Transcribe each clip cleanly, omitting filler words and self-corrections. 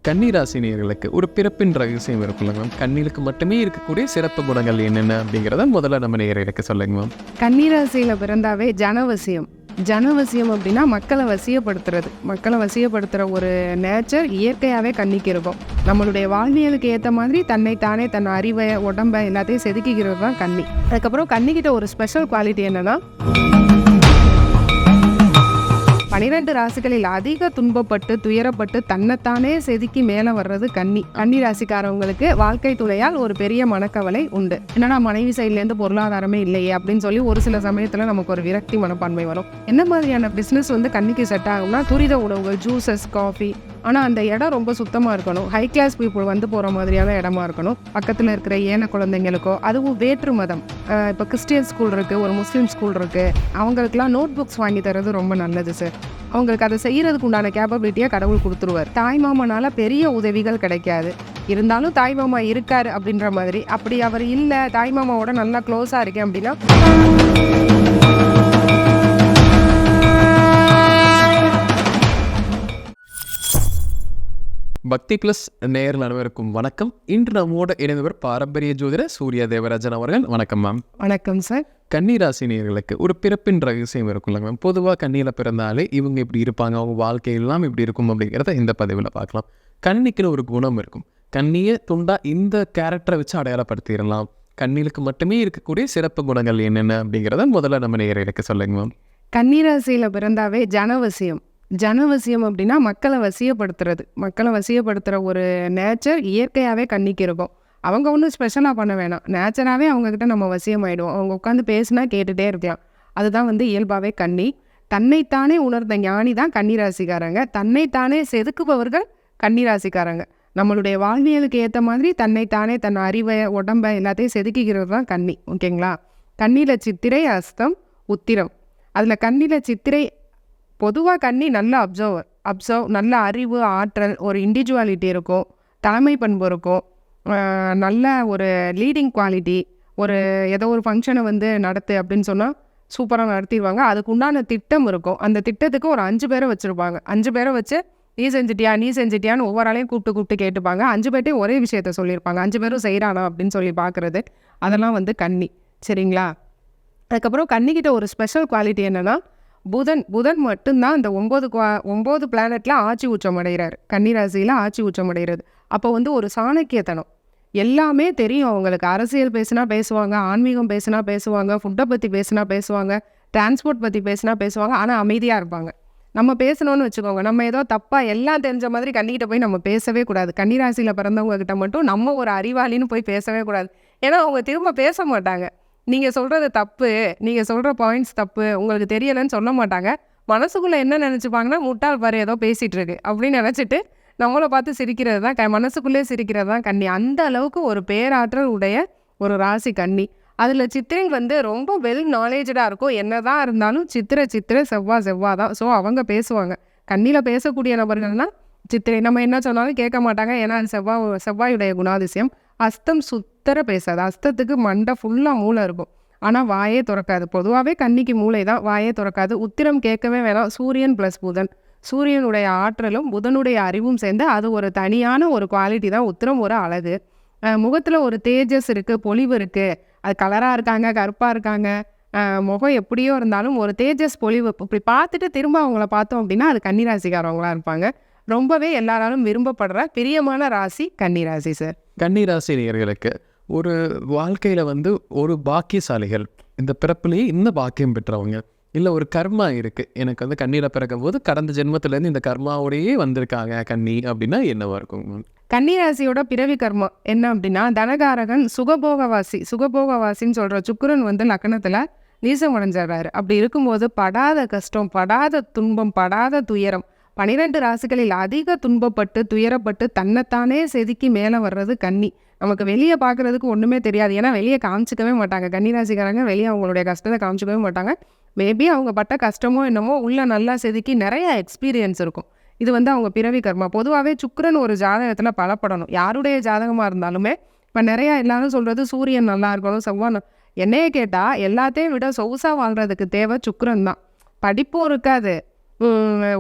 கன்னிராசி நேயர்களுக்கு ஒரு பிறப்பின் ரகசியம் இருக்குல்ல மேம். கண்ணிலுக்கு மட்டுமே இருக்கக்கூடிய சிறப்பு குணங்கள் என்னென்ன அப்படிங்கிறத முதல்ல நம்ம நேயர்களுக்கு சொல்லுங்க மேம். கன்னிராசியில் பிறந்தாவே ஜனவசியம். ஜனவசியம் அப்படின்னா மக்களை வசியப்படுத்துகிற ஒரு நேச்சர் இயற்கையாகவே கன்னிக்கு இருக்கும். நம்மளுடைய வாழ்வியலுக்கு ஏற்ற மாதிரி தன்னைத்தானே தன் அறிவை உடம்பை எல்லாத்தையும் செதுக்கிக்கிறது தான் கன்னி. அதுக்கப்புறம் கன்னிக்கிட்ட ஒரு ஸ்பெஷல் குவாலிட்டி என்னென்னா 12 ராசிகளில் அதிக துன்பப்பட்டு துயரப்பட்டு தன்னைத்தானே செதுக்கி மேலே வர்றது கன்னி. கன்னி ராசிக்காரவங்களுக்கு வாழ்க்கை துணையால் ஒரு பெரிய மனக்கவலை உண்டு. என்னன்னா மனைவி சைட்லேருந்து பொருளாதாரமே இல்லையே அப்படின்னு சொல்லி ஒரு சில சமயத்தில் நமக்கு ஒரு விரக்தி மனப்பான்மை வரும். என்ன மாதிரியான பிஸ்னஸ் கன்னிக்கு செட் ஆகும்னா துரித உணவுகள், ஜூசஸ், காஃபி. ஆனால் அந்த இடம் ரொம்ப சுத்தமாக இருக்கணும். ஹை கிளாஸ் பீப்புள் போகிற மாதிரியான இடமா இருக்கணும். பக்கத்தில் இருக்கிற ஏன குழந்தைங்களுக்கோ, அதுவும் வேற்று மதம், இப்போ கிறிஸ்டியன் ஸ்கூல் இருக்குது, ஒரு முஸ்லீம் ஸ்கூல் இருக்குது, அவங்களுக்குலாம் நோட் புக்ஸ் வாங்கி தரது ரொம்ப நல்லது சார். அவங்களுக்கு அதை செய்கிறதுக்கு உண்டான கேப்பபிலிட்டியாக கடவுள் கொடுத்துருவார். தாய்மாமனால் பெரிய உதவிகள் கிடைக்காது, இருந்தாலும் தாய்மாமா இருக்கார் அப்படின்ற மாதிரி. அப்படி அவர் இல்லை, தாய்மாமாவோட நல்லா க்ளோஸாக இருக்கேன் அப்படின்னா பக்தி பிளஸ் நேயர்கள் அனைவருக்கும் வணக்கம். இன்று நம்மோட இணைந்தவர் பாரம்பரிய ஜோதிடர் சூர்யா தேவராஜன் அவர்கள். வணக்கம் மேம். வணக்கம் சார். கன்னிராசி நேயர்களுக்கு ஒரு பிறப்பின் ரகசியம் இருக்குல்ல மேம். பொதுவாக கன்னியில் பிறந்தாலே இவங்க இப்படி இருப்பாங்க, அவங்க வாழ்க்கையெல்லாம் இப்படி இருக்கும் அப்படிங்கிறத இந்த பதிவில் பார்க்கலாம். கன்னிக்குன்னு ஒரு குணம் இருக்கும். கன்னியை துண்டா இந்த கேரக்டரை வச்சு அடையாளப்படுத்திடலாம். கன்னிகளுக்கு மட்டுமே இருக்கக்கூடிய சிறப்பு குணங்கள் என்னென்ன அப்படிங்கிறத முதல்ல நம்ம நேயர்களுக்கு சொல்லுங்க மேம். கன்னிராசியில் பிறந்தாவே ஜனவசியம் அப்படின்னா மக்களை வசியப்படுத்துகிற ஒரு நேச்சர் இயற்கையாகவே கன்னிக்கு இருக்கும். அவங்க ஒன்றும் ஸ்பெஷலாக பண்ண வேணாம், நேச்சராகவே அவங்கக்கிட்ட நம்ம வசியம் ஆகிடுவோம். அவங்க உட்காந்து பேசினா கேட்டுகிட்டே இருக்கலாம். அதுதான் இயல்பாகவே கன்னி. தன்னைத்தானே உணர்ந்த ஞானி தான் கன்னிராசிக்காரங்க. தன்னைத்தானே செதுக்குபவர்கள் கன்னிராசிக்காரங்க. நம்மளுடைய வாழ்வியலுக்கு ஏற்ற மாதிரி தன்னைத்தானே தன் அறிவை உடம்பை எல்லாத்தையும் செதுக்கிக்கிறது தான் கன்னி. ஓகேங்களா? கன்னியில் சித்திரை, அஸ்தம், உத்திரம். அதில் கன்னியில் சித்திரை பொதுவாக கன்னி நல்ல அப்சர்வ், நல்ல அறிவு, ஆற்றல், ஒரு இண்டிவிஜுவாலிட்டி இருக்கும், தலைமை பண்பு இருக்கும், நல்ல ஒரு லீடிங் குவாலிட்டி. ஒரு ஏதோ ஒரு ஃபங்க்ஷனை நடத்து அப்படின்னு சொன்னால் சூப்பராக நடத்திடுவாங்க. அதுக்கு உண்டான திட்டம் இருக்கும். அந்த திட்டத்துக்கு ஒரு 5 பேரை வச்சுருப்பாங்க. 5 பேரை வச்சு நீ செஞ்சிட்டியான்னு ஒவ்வொரு ஆளையும் கூப்பிட்டு கேட்டுப்பாங்க. 5 பேர்ட்டையும் ஒரே விஷயத்த சொல்லியிருப்பாங்க. 5 பேரும் செய்கிறானா அப்படின்னு சொல்லி பார்க்குறது, அதெல்லாம் கன்னி. சரிங்களா? அதுக்கப்புறம் கன்னிக்கிட்ட ஒரு ஸ்பெஷல் குவாலிட்டி என்னென்னா புதன் மட்டும்தான் அந்த 9 பிளானட்டில் ஆட்சி உச்சம் அடைகிறார். கன்னிராசியில் ஆட்சி உச்சம் அடைகிறது. அப்போ ஒரு சாணக்கியத்தனம், எல்லாமே தெரியும் அவங்களுக்கு. அரசியல் பேசினா பேசுவாங்க, ஆன்மீகம் பேசினா பேசுவாங்க, ஃபுட்டை பற்றி பேசினா பேசுவாங்க, டிரான்ஸ்போர்ட் பற்றி பேசினா பேசுவாங்க. ஆனால் அமைதியாக இருப்பாங்க. நம்ம பேசணும்னு வச்சுக்கோங்க, நம்ம ஏதோ தப்பாக எல்லாம் தெரிஞ்ச மாதிரி கன்னிக்கிட்ட போய் நம்ம பேசவே கூடாது. கன்னிராசியில் பிறந்தவங்க கிட்ட மட்டும் நம்ம ஒரு அறிவாளின்னு போய் பேசவே கூடாது. ஏன்னா அவங்க திரும்ப பேச மாட்டாங்க. நீங்கள் சொல்கிறது தப்பு, நீங்கள் சொல்கிற பாயிண்ட்ஸ் தப்பு, உங்களுக்கு தெரியலைன்னு சொல்ல மாட்டாங்க. மனசுக்குள்ளே என்ன நினச்சிப்பாங்கன்னா, முட்டாள் பாரு ஏதோ பேசிகிட்டு இருக்கு அப்படின்னு நினச்சிட்டு நம்மளை பார்த்து சிரிக்கிறது தான், மனசுக்குள்ளே சிரிக்கிறது தான் கன்னி. அந்த அளவுக்கு ஒரு பேராற்றல் உடைய ஒரு ராசி கன்னி. அதில் சித்திரை ரொம்ப வெல் நாலேஜாக இருக்கும். என்ன தான் இருந்தாலும் சித்திரை செவ்வாய் தான். ஸோ அவங்க பேசுவாங்க. கன்னியில் பேசக்கூடிய நபர்கள்னால் சித்திரை. நம்ம என்ன சொன்னாலும் கேட்க மாட்டாங்க, ஏன்னா அது செவ்வாயுடைய குணாதிசயம். அஸ்தம் சுத்தர பேசாது. அஸ்தத்துக்கு மண்டை ஃபுல்லாக மூளை இருக்கும், ஆனால் வாயே திறக்காது. பொதுவாகவே கன்னிக்கு மூளை தான், வாயே திறக்காது. உத்திரம் கேட்கவே வேணாம். சூரியன் ப்ளஸ் புதன், சூரியனுடைய ஆற்றலும் புதனுடைய அறிவும் சேர்ந்து அது ஒரு தனியான ஒரு குவாலிட்டி தான். உத்திரம் ஒரு அழகு. முகத்தில் ஒரு தேஜஸ் இருக்குது, பொலிவு இருக்குது. அது கலராக இருக்காங்க, கருப்பாக இருக்காங்க, முகம் எப்படியோ இருந்தாலும் ஒரு தேஜஸ், பொலிவு. இப்படி பார்த்துட்டு திரும்ப அவங்கள பார்த்தோம் அப்படின்னா அது கன்னிராசிக்காரவங்களாக இருப்பாங்க. ரொம்பவே எல்லாராலும் விரும்பப்படுற பிரியமான ராசி கன்னிராசி சார். கன்னிராசி நேயர்களுக்கு ஒரு வாழ்க்கையில் ஒரு பாக்கியசாலிகள், இந்த பிறப்புலேயே இந்த பாக்கியம் பெற்றவங்க, இல்லை ஒரு கர்மா இருக்குது எனக்கு கன்னியில் பிறக்கும் போது கடந்த ஜென்மத்திலேருந்து இந்த கர்மாவோடையே வந்திருக்காங்க கன்னி அப்படின்னா என்னவா இருக்கும்? கன்னிராசியோட பிறவி கர்மா என்ன அப்படின்னா தனகாரகன் சுகபோகவாசின்னு சொல்கிற சுக்கிரன் லக்னத்தில் நீசம் அடைஞ்சிடுறாரு. அப்படி இருக்கும்போது படாத கஷ்டம், படாத துன்பம், படாத துயரம். 12 ராசிகளில் அதிக துன்பப்பட்டு துயரப்பட்டு தன்னைத்தானே செதுக்கி மேலே வர்றது கன்னி. நமக்கு வெளியே பார்க்குறதுக்கு ஒன்றுமே தெரியாது, ஏன்னா வெளியே காமிச்சிக்கவே மாட்டாங்க. கன்னிராசிக்காரங்க வெளியே அவங்களுடைய கஷ்டத்தை காமிச்சிக்கவே மாட்டாங்க. மேபி அவங்க பட்ட கஷ்டமோ என்னமோ உள்ள நல்லா செதுக்கி நிறைய எக்ஸ்பீரியன்ஸ் இருக்கும். இது அவங்க பிறவி கர்மா. பொதுவாகவே சுக்கிரன் ஒரு ஜாதகத்தில் பலப்படணும். யாருடைய ஜாதகமாக இருந்தாலுமே இப்போ நிறையா எல்லாரும் சொல்கிறது சூரியன் நல்லா இருக்கணும், செவ்வாய். என்னையே கேட்டால் எல்லாத்தையும் விட சொகுசாக வாழ்கிறதுக்கு தேவை சுக்கிரன் தான். படிப்பும் இருக்காது,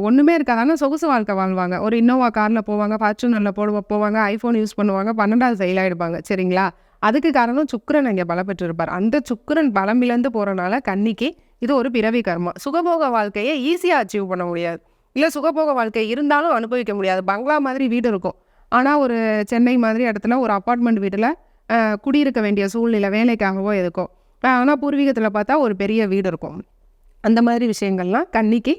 ஒன்றுமே இருக்காது. ஆனால் சொகுசு வாழ்க்கை வாழ்வாங்க. ஒரு இன்னோவா காரில் போவாங்க, ஃபார்ச்சுனரில் போவாங்க, ஐஃபோன் யூஸ் பண்ணுவாங்க, 12வது ஃபெயில் ஆகிடுப்பாங்க. சரிங்களா? அதுக்கு காரணம் சுக்கிரன் அங்கே பலப்பெற்றிருப்பார். அந்த சுக்கிரன் பலம் இழந்து போகிறனால கன்னிக்கு இது ஒரு பிறவி கர்மா. சுகபோக வாழ்க்கையை ஈஸியாக அச்சீவ் பண்ண முடியாது. இல்லை சுகபோக வாழ்க்கை இருந்தாலும் அனுபவிக்க முடியாது. பங்களா மாதிரி வீடு இருக்கும். ஆனால் ஒரு சென்னை மாதிரி இடத்துல ஒரு அப்பார்ட்மெண்ட் வீட்டில் குடியிருக்க வேண்டிய சூழ்நிலை வேலைக்காகவோ எதுக்கும். ஆனால் பூர்வீகத்தில் பார்த்தா ஒரு பெரிய வீடு இருக்கும். அந்த மாதிரி விஷயங்கள்லாம் கன்னிக்கு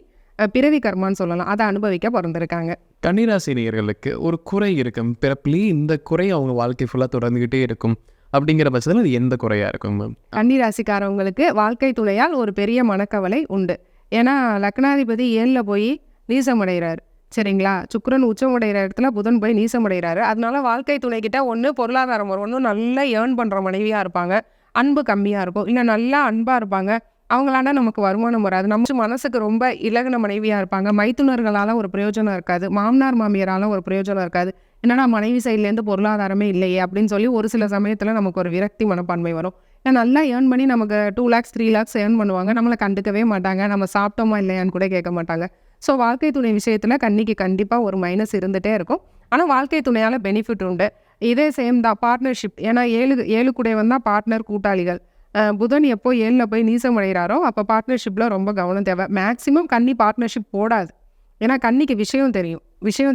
பிறவி கர்மான்னு சொல்லலாம். அதை அனுபவிக்க பிறந்திருக்காங்க. கன்னிராசி நேயர்களுக்கு ஒரு குறை இருக்கும் பிறப்பிலேயே, இந்த குறை அவங்க வாழ்க்கை ஃபுல்லாக தொடர்ந்துக்கிட்டே இருக்கும் அப்படிங்கிற பட்சத்தில் அது எந்த குறையாக இருக்கும் மேம்? கன்னிராசிக்காரவங்களுக்கு வாழ்க்கை துணையால் ஒரு பெரிய மனக்கவலை உண்டு. ஏன்னா லக்னாதிபதி 7ல் போய் நீசமடைகிறாரு. சரிங்களா? சுக்கிரன் உச்சமடைகிற இடத்துல புதன் போய் நீசமடைகிறாரு. அதனால வாழ்க்கை துணைக்கிட்ட ஒன்று பொருளாதாரம் வரும், ஒன்று நல்லா ஏர்ன் பண்ணுற மனைவியாக இருப்பாங்க, அன்பு கம்மியாக இருக்கும். இல்லை நல்லா அன்பாக இருப்பாங்க, அவங்களால நமக்கு வருமானம் வராது, நம்ம மனசுக்கு ரொம்ப இலகுன மனைவியாக இருப்பாங்க, மைத்துனர்களால் ஒரு பிரயோஜனம் இருக்காது, மாமனார் மாமியாரால் ஒரு பிரயோஜனம் இருக்காது. என்னன்னா மனைவி சைட்லேருந்து பொருளாதாரமே இல்லையே அப்படின்னு சொல்லி ஒரு சில சமயத்தில் நமக்கு ஒரு விரக்தி மனப்பான்மை வரும். ஏன்னா நல்லா ஏர்ன் பண்ணி நமக்கு 2 lakhs 3 lakhs ஏர்ன் பண்ணுவாங்க, நம்மளை கண்டுக்கவே மாட்டாங்க, நம்ம சாப்பிட்டோமா இல்லையான்னு கூட கேட்க மாட்டாங்க. ஸோ வாழ்க்கை துணை விஷயத்தில் கன்னிக்கு கண்டிப்பாக ஒரு மைனஸ் இருந்துகிட்டே இருக்கும். ஆனால் வாழ்க்கை துணையால் பெனிஃபிட் உண்டு. இதே சேம் தான் பார்ட்னர்ஷிப். ஏன்னா 7 கூட வந்தால் பார்ட்னர் கூட்டாளிகள். புதன் எப்போ 7ல் போய் நீசம் அடைகிறாரோ அப்போ பார்ட்னர்ஷிப்பில் ரொம்ப கவனம் தேவை. மேக்ஸிமம் கன்னி பார்ட்னர்ஷிப் போடாது. ஏன்னா கன்னிக்கு விஷயம்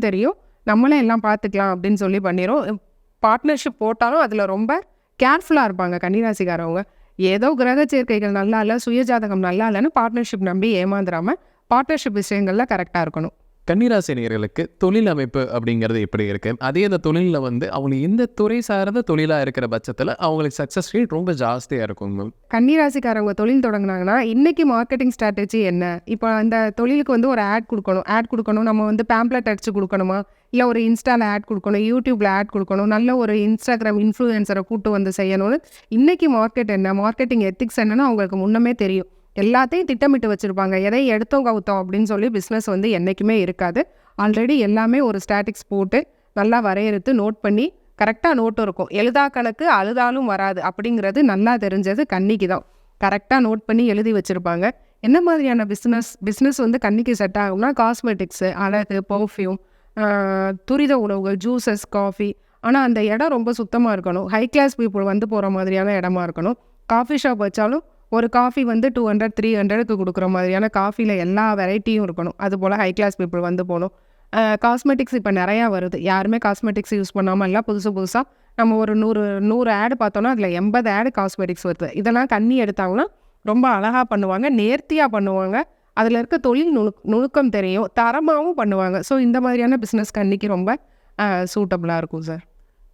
தெரியும், நம்மளே எல்லாம் பார்த்துக்கலாம் அப்படின்னு சொல்லி பண்ணிடும். பார்ட்னர்ஷிப் போட்டாலும் அதில் ரொம்ப கேர்ஃபுல்லாக இருப்பாங்க கன்னிராசிக்காரவங்க. ஏதோ கிரக சேர்க்கைகள் நல்லா இல்லை, சுயஜாதகம் நல்லா இல்லைன்னு பார்ட்னர்ஷிப் நம்பி ஏமாந்துடாமல் பார்ட்னர்ஷிப் விஷயங்களில் கரெக்டாக இருக்கணும். கன்னிராசி நேயர்களுக்கு தொழில் அமைப்பு அப்படிங்கிறது எப்படி இருக்கு? அதே அந்த தொழிலில் அவங்க எந்த துறை சார்ந்த தொழிலாக இருக்கிற பட்சத்தில் அவங்களுக்கு சக்ஸஸ் ரேட் ரொம்ப ஜாஸ்தியாக இருக்கும் மேம்? கன்னிராசிக்காரவங்க தொழில் தொடங்கினாங்கன்னா இன்றைக்கி மார்க்கெட்டிங் ஸ்ட்ராட்டஜி என்ன? இப்போ அந்த தொழிலுக்கு ஒரு ஆட் கொடுக்கணும், நம்ம பேம்ப்ளெட் அடிச்சு கொடுக்கணுமா, இல்லை ஒரு இன்ஸ்டாவில் ஆட் கொடுக்கணும், யூடியூப்பில் ஆட் கொடுக்கணும், நல்ல ஒரு இன்ஸ்டாகிராம் இன்ஃப்ளூயன்சரை கூட்டு செய்யணும்னு இன்றைக்கி மார்க்கெட் என்ன, மார்க்கெட்டிங் எத்திக்ஸ் என்னன்னு அவங்களுக்கு முன்னமே தெரியும். எல்லாத்தையும் திட்டமிட்டு வச்சுருப்பாங்க. எதை எடுத்தோம் கவுத்தோம் அப்படின்னு சொல்லி பிஸ்னஸ் என்றைக்குமே இருக்காது. ஆல்ரெடி எல்லாமே ஒரு ஸ்டாட்டிக்ஸ் போட்டு நல்லா வரையறுத்து நோட் பண்ணி கரெக்டாக நோட்டும் இருக்கும். எழுதா கணக்கு அழுதாலும் வராது அப்படிங்கிறது நல்லா தெரிஞ்சது கன்னிக்கு தான். கரெக்டாக நோட் பண்ணி எழுதி வச்சுருப்பாங்க. என்ன மாதிரியான பிஸ்னஸ் கன்னிக்கு செட் ஆகும்னா காஸ்மெட்டிக்ஸு, அழகு, பர்ஃப்யூம், துரித உணவுகள், ஜூஸஸ், காஃபி. ஆனால் அந்த இடம் ரொம்ப சுத்தமாக இருக்கணும். ஹை கிளாஸ் பீப்புள் போகிற மாதிரியான இடமா இருக்கணும். காஃபி ஷாப் வச்சாலும் ஒரு காஃபி 200 300க்கு கொடுக்குற மாதிரியான காஃபியில் எல்லா வெரைட்டியும் இருக்கணும். அதுபோல் ஹை கிளாஸ் பீப்புள் போகணும். காஸ்மெட்டிக்ஸ் இப்போ நிறையா வருது. யாருமே காஸ்மெட்டிக்ஸ் யூஸ் பண்ணாமல் இல்லை. புதுசாக நம்ம ஒரு 100 ஆடு பார்த்தோன்னா அதில் 80 ஆடு காஸ்மெட்டிக்ஸ் வருது. இதெல்லாம் கன்னி எடுத்தாங்கன்னா ரொம்ப அழகாக பண்ணுவாங்க, நேர்த்தியாக பண்ணுவாங்க. அதில் இருக்க தொழில் நுணுக்கம் தெரியும், தரமாகவும் பண்ணுவாங்க. ஸோ இந்த மாதிரியான பிஸ்னஸ் கன்னிக்கு ரொம்ப சூட்டபுளாக இருக்கும் சார்.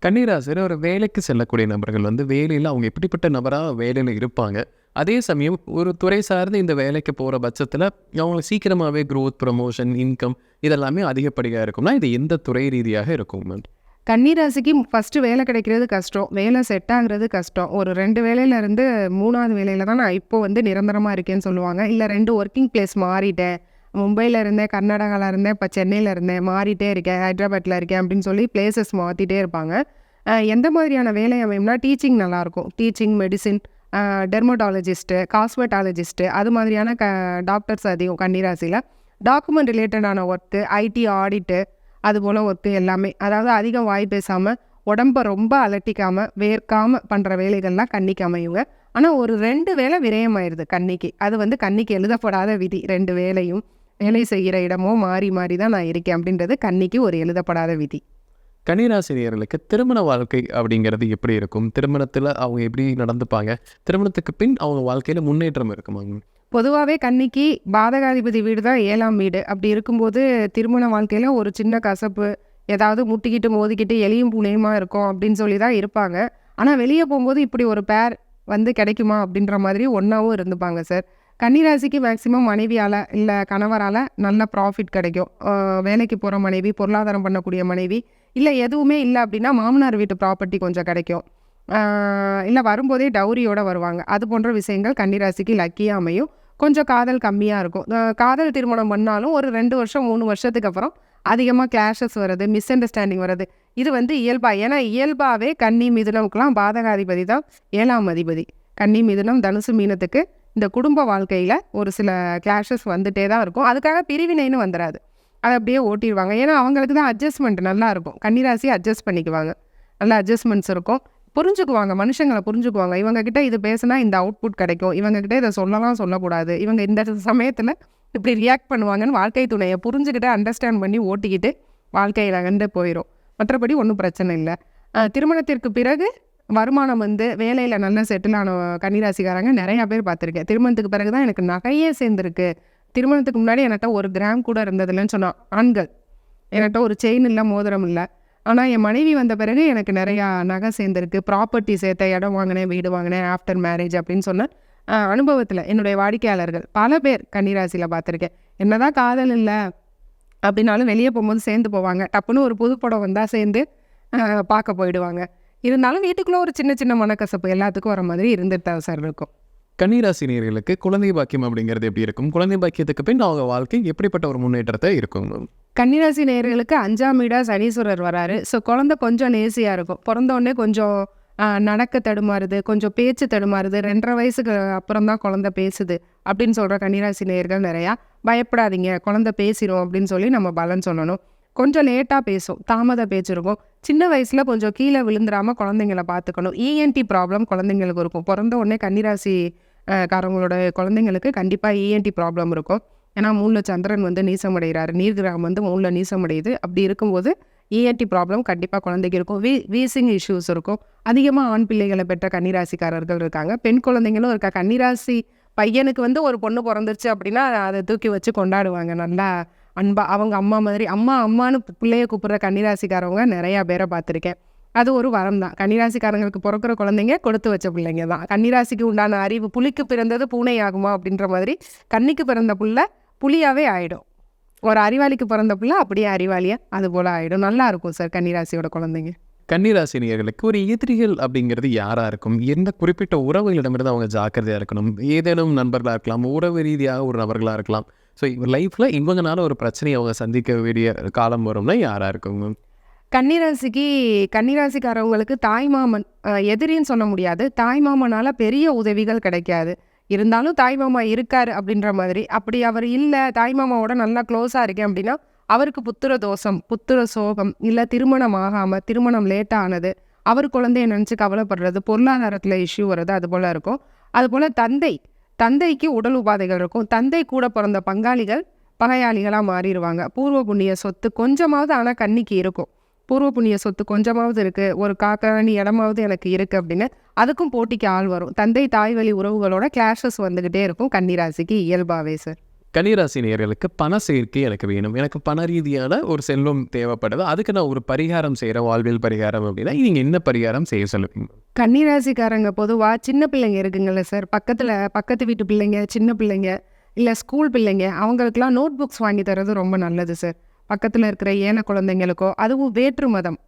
கன்னிராசியில் ஒரு வேலைக்கு செல்லக்கூடிய நபர்கள் வேலையில் அவங்க எப்படிப்பட்ட நபராக வேலையில் இருப்பாங்க? அதே சமயம் ஒரு துறை சார்ந்து இந்த வேலைக்கு போகிற பட்சத்தில் அவங்களுக்கு சீக்கிரமாகவே க்ரோத், ப்ரமோஷன், இன்கம் இதெல்லாமே அதிகப்படியாக இருக்கும்னா இது எந்த துறை ரீதியாக இருக்கும் மேம்? கன்னிராசிக்கு ஃபஸ்ட்டு வேலை கிடைக்கிறது கஷ்டம், வேலை செட் ஆகுறது கஷ்டம். ஒரு 2 வேலையிலேருந்து 3வது வேலையில் தான் நான் இப்போது நிரந்தரமாக இருக்கேன்னு சொல்லுவாங்க. இல்லை 2 ஒர்க்கிங் பிளேஸ் மாறிட்டேன், மும்பையில் இருந்தேன், கர்நாடகாவில் இருந்தேன், இப்போ சென்னையில் இருந்தேன், மாறிட்டே இருக்கேன், ஹைதராபாத்தில் இருக்கேன் அப்படின்னு சொல்லி பிளேசஸ் மாற்றிட்டே இருப்பாங்க. எந்த மாதிரியான வேலை அமையும்னா டீச்சிங் நல்லாயிருக்கும். டீச்சிங், மெடிசின், டெர்மட்டாலஜிஸ்ட்டு, காஸ்மெட்டாலஜிஸ்ட்டு, அது மாதிரியான டாக்டர்ஸ் அதிகம் கன்னிராசியில். டாக்குமெண்ட் ரிலேட்டடான ஒர்க்கு, ஐடி ஆடிட்டு, அதுபோல் ஒர்க்கு எல்லாமே. அதாவது அதிகம் வாய் பேசாமல், உடம்பை ரொம்ப அலட்டிக்காமல், வேர்க்காமல் பண்ணுற வேலைகள்லாம் கன்னிக்கு அமையுங்க. ஆனால் ஒரு 2 வேலை விரயமாயிருது கன்னிக்கு. அது கன்னிக்கு எழுதப்படாத விதி. 2 வேலையும் வேலை செய்கிற இடமோ மாறி தான் நான் இருக்கேன் அப்படின்றது கன்னிக்கு ஒரு எழுதப்படாத விதி. கன்னிராசினியர்களுக்கு திருமண வாழ்க்கை அப்படிங்கிறது எப்படி இருக்கும்? திருமணத்தில் அவங்க எப்படி நடந்துப்பாங்க? திருமணத்துக்கு பின் அவங்க வாழ்க்கையில் முன்னேற்றம் இருக்குமாங்க? பொதுவாகவே கன்னிக்கு பாதகாதிபதி வீடு தான் 7ஆம் வீடு. அப்படி இருக்கும்போது திருமண வாழ்க்கையில் ஒரு சின்ன கசப்பு, ஏதாவது முட்டிக்கிட்டு மோதிக்கிட்டு எலியும் பூனையுமா இருக்கும் அப்படின்னு சொல்லி தான் இருப்பாங்க. ஆனால் வெளியே போகும்போது இப்படி ஒரு பேர் கிடைக்குமா அப்படின்ற மாதிரி ஒன்றாவும் இருந்துப்பாங்க சார். கன்னிராசிக்கு மேக்ஸிமம் மனைவியால் இல்லை கணவரால் நல்ல ப்ராஃபிட் கிடைக்கும். வேலைக்கு போகிற மனைவி, பொருளாதாரம் பண்ணக்கூடிய மனைவி, இல்லை எதுவுமே இல்லை அப்படின்னா மாமனார் வீட்டு ப்ராப்பர்ட்டி கொஞ்சம் கிடைக்கும். இல்லை வரும்போதே டௌரியோடு வருவாங்க. அது போன்ற விஷயங்கள் கன்னிராசிக்கு லக்கியாக அமையும். கொஞ்சம் காதல் கம்மியாக இருக்கும். காதல் திருமணம் பண்ணாலும் ஒரு 2 வருஷம் 3 வருஷத்துக்கு அப்புறம் அதிகமாக கிளாஷஸ் வருது, மிஸ் அண்டர்ஸ்டாண்டிங் வருது. இது இயல்பாக. ஏன்னா இயல்பாகவே கன்னி மிதுனம்க்குலாம் பாதகாதிபதி தான் 7ஆம் அதிபதி. கன்னி மிதுனம் தனுசு மீனத்துக்கு இந்த குடும்ப வாழ்க்கையில் ஒரு சில கிளாஷஸ் வந்துட்டே தான் இருக்கும். அதுக்காக பிரிவினைன்னு வந்துடாது, அதை அப்படியே ஓட்டிடுவாங்க. ஏன்னா அவங்களுக்கு தான் அட்ஜஸ்ட்மெண்ட் நல்லா இருக்கும். கன்னிராசி அட்ஜஸ்ட் பண்ணிக்குவாங்க, நல்ல அட்ஜஸ்ட்மெண்ட்ஸ் இருக்கும், புரிஞ்சுக்குவாங்க, மனுஷங்களை புரிஞ்சுக்குவாங்க. இவங்க கிட்ட இது பேசினா இந்த அவுட்புட் கிடைக்கும், இவங்க கிட்ட இதை சொல்லலாம் சொல்லக்கூடாது, இவங்க இந்த சமயத்தில் இப்படி ரியாக்ட் பண்ணுவாங்கன்னு வாழ்க்கை துணையை புரிஞ்சுக்கிட்டு அண்டர்ஸ்டாண்ட் பண்ணி ஓட்டிக்கிட்டு வாழ்க்கையை நகர்ந்து போயிடும். மற்றபடி ஒன்றும் பிரச்சனை இல்லை. திருமணத்திற்கு பிறகு வருமானம் வந்து வேலையில் நல்லா செட்டில் ஆன கன்னிராசிக்காரங்க நிறையா பேர் பார்த்துருக்கேன். திருமணத்துக்கு பிறகு தான் எனக்கு நகையே சேர்ந்துருக்கு, திருமணத்துக்கு முன்னாடி என்கிட்ட 1 கிராம் கூட இருந்ததில்லைன்னு சொன்னான் ஆண்கள். என்கிட்ட ஒரு செயின் இல்லை, மோதிரம் இல்லை, ஆனால் என் மனைவி வந்த பிறகு எனக்கு நிறையா நகை சேர்ந்துருக்கு, ப்ராப்பர்ட்டி சேர்த்த, இடம் வாங்கினேன், வீடு வாங்கினேன் ஆஃப்டர் மேரேஜ் அப்படின்னு சொன்ன அனுபவத்தில் என்னுடைய வாடிக்கையாளர்கள் பல பேர் கன்னிராசியில் பார்த்துருக்கேன். என்னதான் காதல் இல்லை அப்படின்னாலும் வெளியே போகும்போது சேர்ந்து போவாங்க, டப்புன்னு ஒரு புது படம் வந்தால் சேர்ந்து பார்க்க போயிடுவாங்க. இருந்தாலும் வீட்டுக்குள்ளே ஒரு சின்ன சின்ன மனக்கசப்பு எல்லாத்துக்கும் வர மாதிரி இருந்துட்டு தான் சார் இருக்கும். கன்னிராசி நேயர்களுக்கு குழந்தை பாக்கியம் அப்படிங்கிறது எப்படி இருக்கும்? குழந்தை பாக்கியத்துக்கு பின் அவங்க வாழ்க்கை எப்படிப்பட்ட ஒரு முன்னேற்றத்தை இருக்கும்? கன்னிராசி நேயர்களுக்கு 5ஆம் வீடாக சனீஸ்வரர் வராரு. ஸோ குழந்தை கொஞ்சம் லேசியாக இருக்கும். பிறந்தோடனே கொஞ்சம் நடக்க தடுமாறுது, கொஞ்சம் பேச்சு தடுமாறுது, 2.5 வயசுக்கு அப்புறம் தான் குழந்தை பேசுது அப்படின்னு சொல்கிற கன்னிராசி நேயர்கள் நிறையா. பயப்படாதீங்க, குழந்தை பேசிடும் அப்படின்னு சொல்லி நம்ம பலன் சொல்லணும். கொஞ்சம் லேட்டாக பேசும், தாமத பேச்சு இருக்கும். சின்ன வயசில் கொஞ்சம் கீழே விழுந்துடாமல் குழந்தைங்களை பார்த்துக்கணும். இஎன்டி ப்ராப்ளம் குழந்தைங்களுக்கு இருக்கும். பிறந்த உடனே கன்னிராசி காரங்களோட குழந்தைங்களுக்கு கண்டிப்பாக இஎன்டி ப்ராப்ளம் இருக்கும். ஏன்னா 3ல் சந்திரன் வந்து நீசமடைகிறாரு, நீர்கிரகம் வந்து 3ல் நீசமடையுது. அப்படி இருக்கும்போது இஎன்டி ப்ராப்ளம் கண்டிப்பாக குழந்தைக்கு இருக்கும். வீசிங் இஷ்யூஸ் இருக்கும். அதிகமாக ஆண் பிள்ளைகளை பெற்ற கன்னிராசிக்காரர்கள் இருக்காங்க, பெண் குழந்தைங்களும் இருக்கா. கன்னிராசி பையனுக்கு வந்து ஒரு பொண்ணு பிறந்துருச்சு அப்படின்னா அதை தூக்கி வச்சு கொண்டாடுவாங்க, நல்லா அன்பா. அவங்க அம்மா மாதிரி அம்மான்னு பிள்ளைய கூப்பிட்ற கன்னிராசிக்காரவங்க நிறையா பேரை பார்த்துருக்கேன். அது ஒரு வரம் தான். கன்னிராசிக்காரங்களுக்கு பிறக்கிற குழந்தைங்க கொடுத்து வச்ச பிள்ளைங்க தான். கன்னிராசிக்கு உண்டான அறிவு, புலிக்கு பிறந்தது பூனை ஆகுமா அப்படின்ற மாதிரி கன்னிக்கு பிறந்த புள்ள புலியாவே ஆகிடும். ஒரு அறிவாளிக்கு பிறந்த பிள்ளை அப்படியே அறிவாளியா அது போல் ஆகிடும். நல்லா இருக்கும் சார் கன்னிராசியோட குழந்தைங்க. கன்னிராசி நேயர்களுக்கு ஒரு எதிரிகள் அப்படிங்கிறது யாராக இருக்கும்? எந்த குறிப்பிட்ட உறவுகளிடமிருந்து அவங்க ஜாக்கிரதையாக இருக்கணும்? ஏதேனும் நண்பர்களாக இருக்கலாம், உறவு ரீதியாக ஒரு நபர்களாக இருக்கலாம். ஸோ லைஃப்பில் இவங்கனால ஒரு பிரச்சனையை அவங்க சந்திக்க வேண்டிய காலம் வரும்னா யாராக இருக்குங்க? கன்னிராசிக்காரவங்களுக்கு தாய்மாமன் எதிரின்னு சொல்ல முடியாது. தாய்மாமனால் பெரிய உதவிகள் கிடைக்காது. இருந்தாலும் தாய்மாமா இருக்கார் அப்படின்ற மாதிரி. அப்படி அவர் இல்லை, தாய்மாமாவோட நல்லா க்ளோஸாக இருக்கேன் அப்படின்னா அவருக்கு புத்திர தோஷம், புத்திர சோகம், இல்லை திருமணம் ஆகாமல் திருமணம் லேட்டாக ஆனது, அவர் குழந்தைய நினச்சி கவலைப்படுறது, பொருளாதாரத்தில் இஷ்யூ வர்றது, அது போல் இருக்கும். அதுபோல் தந்தைக்கு உடல் உபாதைகள் இருக்கும். தந்தை கூட பிறந்த பங்காளிகள் பகையாளிகளாக மாறிடுவாங்க. பூர்வ புண்ணிய சொத்து கொஞ்சமாவது ஆனால் கன்னிக்கு இருக்கும். பூர்வ புண்ணிய சொத்து கொஞ்சமாவது இருக்குது, ஒரு காக்கராணி இடமாவது எனக்கு இருக்குது அப்படின்னு அதுக்கும் போட்டிக்கு ஆள் வரும். தந்தை தாய் வழி உறவுகளோட கிளாஷஸ் வந்துக்கிட்டே இருக்கும் கன்னிராசிக்கு இயல்பாகவே சார். கன்னிராசி நேயர்களுக்கு பண சேர்க்கை எனக்கு வேணும், எனக்கு பண ரீதியான ஒரு செல்வம் தேவைப்படுது, அதுக்கு நான் ஒரு பரிகாரம் செய்கிறேன், வாழ்வியல் பரிகாரம் அப்படின்னா நீங்கள் என்ன பரிகாரம் செய்ய சொல்லுவீங்க? கன்னிராசிக்காரங்க பொதுவாக சின்ன பிள்ளைங்க இருக்குங்கள்ல சார், பக்கத்து வீட்டு பிள்ளைங்க, சின்ன பிள்ளைங்க, இல்லை ஸ்கூல் பிள்ளைங்க, அவங்களுக்குலாம் நோட் புக்ஸ் வாங்கி தரது ரொம்ப நல்லது சார். பக்கத்தில் இருக்கிற ஏன குழந்தைங்களுக்கோ, அதுவும் வேற்று மதம்,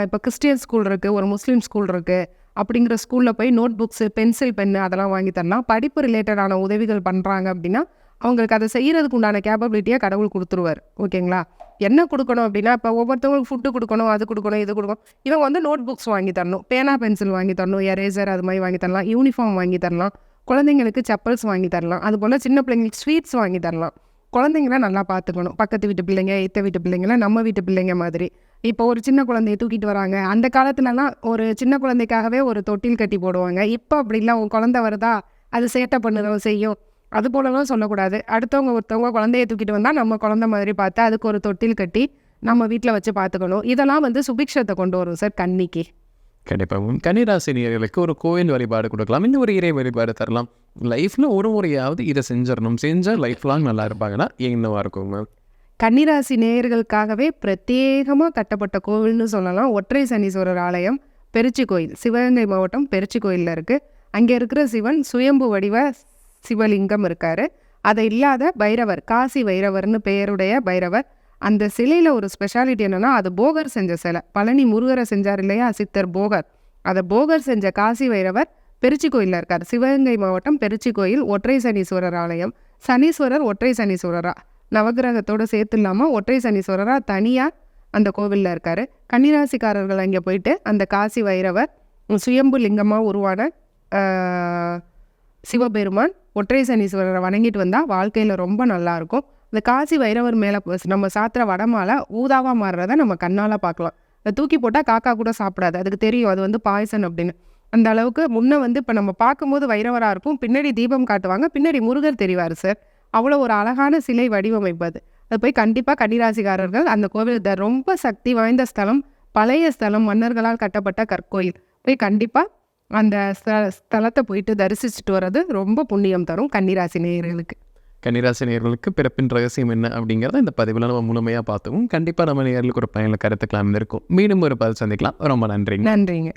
இப்போ கிறிஸ்டியன் ஸ்கூல் இருக்குது, ஒரு முஸ்லீம் ஸ்கூல் இருக்குது, அப்படிங்கிற ஸ்கூலில் போய் நோட் புக்ஸு, பென்சில், பென்னு அதெல்லாம் வாங்கி தரலாம். படிப்பு ரிலேட்டடான உதவிகள் பண்ணுறாங்க அப்படின்னா அவங்களுக்கு அதை செய்கிறதுக்கு உண்டான கேப்பபிலிட்டியாக கடவுள் கொடுத்துருவார். ஓகேங்களா? என்ன கொடுக்கணும் அப்படின்னா, இப்போ ஒவ்வொருத்தவங்களுக்கு ஃபுட்டு கொடுக்கணும், அது கொடுக்கணும், இது கொடுக்கணும். இவங்க வந்து நோட் புக்ஸ் வாங்கி தரணும், பேனா பென்சில் வாங்கி தரணும், எரேசர் அது மாதிரி வாங்கி தரலாம், யூனிஃபார்ம் வாங்கி தரலாம், குழந்தைங்களுக்கு செப்பல்ஸ் வாங்கி தரலாம், அதுபோல் சின்ன பிள்ளைங்களுக்கு ஸ்வீட்ஸ் வாங்கி தரலாம். குழந்தைங்கள நல்லா பார்த்துக்கணும். பக்கத்து வீட்டு பிள்ளைங்க, வீட்டு பிள்ளைங்களாம் நம்ம வீட்டு பிள்ளைங்க மாதிரி. இப்போ ஒரு சின்ன குழந்தைய தூக்கிட்டு வராங்க. அந்த காலத்துலலாம் ஒரு சின்ன குழந்தைக்காகவே ஒரு தொட்டில் கட்டி போடுவாங்க. இப்போ அப்படிலாம் உன் குழந்தை வருதா, அது சேட்டை பண்ணுறோம் செய்யும், அது போலலாம் சொல்லக்கூடாது. ஒருத்தவங்க குழந்தைய தூக்கிட்டு வந்தால் நம்ம குழந்தை மாதிரி பார்த்து அதுக்கு ஒரு தொட்டில் கட்டி நம்ம வீட்டில் வச்சு பார்த்துக்கணும். இதெல்லாம் வந்து சுபிக்ஷத்தை கொண்டு வரும் சார் கன்னிக்கு. கண்டிப்பாக கன்னிராசி நேயர்களுக்கு ஒரு கோயில் வழிபாடு கொடுக்கலாம், இந்த ஒரு இறை வழிபாடு தரலாம். லைஃப்பில் ஒரு முறையாவது இதை செஞ்சிடணும், செஞ்சால் லைஃப் லாங் நல்லா இருப்பாங்கன்னா என்னவா இருக்குங்க? கன்னிராசி நேயர்களுக்காகவே பிரத்யேகமாக கட்டப்பட்ட கோவில்னு சொல்லலாம் ஒற்றை சனீஸ்வரர் ஆலயம், பெருச்சி கோயில், சிவகங்கை மாவட்டம் பெருச்சி கோயிலில் இருக்குது. அங்கே இருக்கிற சிவன் சுயம்பு வடிவ சிவலிங்கம் இருக்கார். அதை இல்லாத பைரவர், காசி பைரவர்னு பெயருடைய பைரவர், அந்த சிலையில் ஒரு ஸ்பெஷாலிட்டி என்னென்னா, அது போகர் செஞ்ச சிலை. பழனி முருகரை செஞ்சார் இல்லையா சித்தர் போகர், அதை போகர் செஞ்ச காசி பைரவர் பெருச்சி கோயிலில் இருக்கார். சிவகங்கை மாவட்டம் பெருச்சி கோயில் ஒற்றை சனீஸ்வரர் ஆலயம். சனீஸ்வரர் ஒற்றை சனீஸ்வரரா, நவகிரகத்தோடு சேர்த்து இல்லாமல் ஒற்றை சனீஸ்வரராக தனியாக அந்த கோவிலில் இருக்கார். கன்னிராசிக்காரர்கள் அங்கே போயிட்டு அந்த காசி பைரவர் சுயம்பு லிங்கமாக உருவான சிவபெருமான் ஒற்றை சனீஸ்வரரை வணங்கிட்டு வந்தால் வாழ்க்கையில் ரொம்ப நல்லாயிருக்கும். இந்த காசி வைரவர் மேலே நம்ம சாத்துற வடமாலை ஊதாவாக மாறுறத நம்ம கண்ணால் பார்க்கலாம். அதை தூக்கி போட்டால் காக்கா கூட சாப்பிடாது, அதுக்கு தெரியும் அது வந்து பாய்சன் அப்படின்னு. அந்த அளவுக்கு முன்ன வந்து இப்போ நம்ம பார்க்கும்போது வைரவராக இருக்கும், பின்னாடி தீபம் காட்டுவாங்க, பின்னாடி முருகர் தெரிவார் சார். அவ்வளோ ஒரு அழகான சிலை வடிவமைப்பு அது. அது போய் கண்டிப்பாக கன்னிராசிக்காரர்கள் அந்த கோவில் ரொம்ப சக்தி வாய்ந்த ஸ்தலம், பழைய ஸ்தலம், மன்னர்களால் கட்டப்பட்ட கற்கோயில். போய் கண்டிப்பாக அந்த ஸ்தலத்தை போயிட்டு தரிசிச்சுட்டு வர்றது ரொம்ப புண்ணியம் தரும் கன்னிராசி நேயர்களுக்கு. கன்னிராசி நேயர்களுக்கு பிறப்பின் ரகசியம் என்ன அப்படிங்கிறத இந்த பதிவில் நம்ம முழுமையாக பார்த்துவோம். கண்டிப்பாக நம்ம நேயர்களுக்கு ஒரு பயனுள்ள கருத்துக்கலாம் இருக்கும். மீண்டும் ஒரு பதில் சந்திக்கலாம். ரொம்ப நன்றிங்க. நன்றிங்க.